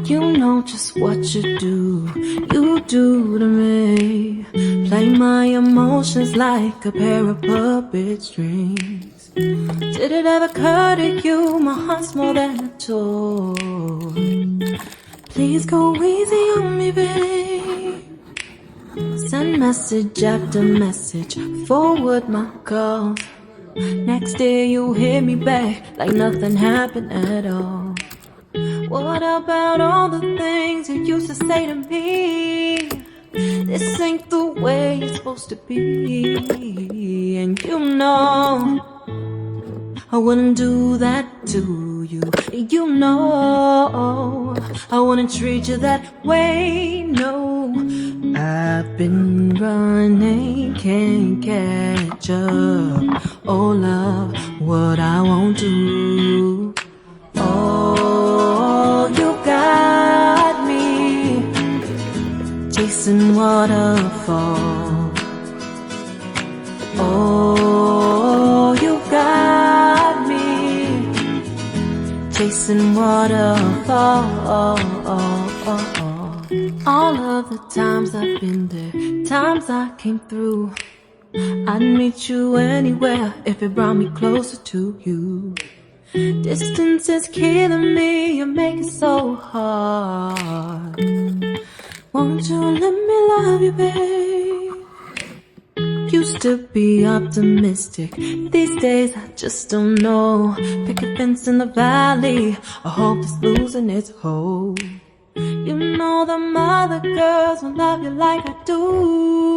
You know just what you do to me. Play my emotions like a pair of puppet strings. Did it ever occur to you my heart's more than a toy? Please go easy on me, babe. Send message after message, forward my calls. Next day you hit me back like nothing happened at all. What about all the things you used to say to me? This ain't the way it's supposed to be. And you know I wouldn't do that to you. You know I wouldn't treat you that way, no. I've been running, can't catch up. Oh love, what I won't do. Oh, you got me chasing waterfalls. Oh, you got me chasing waterfalls. All of the times I've been there, times I came through, I'd meet you anywhere if it brought me closer to you. Distance is killing me, you make it so hard. Won't you let me love you, babe? Used to be optimistic, these days I just don't know. Pick a fence in the valley, I hope it's losing its hold. You know the other girls won't love you like I do.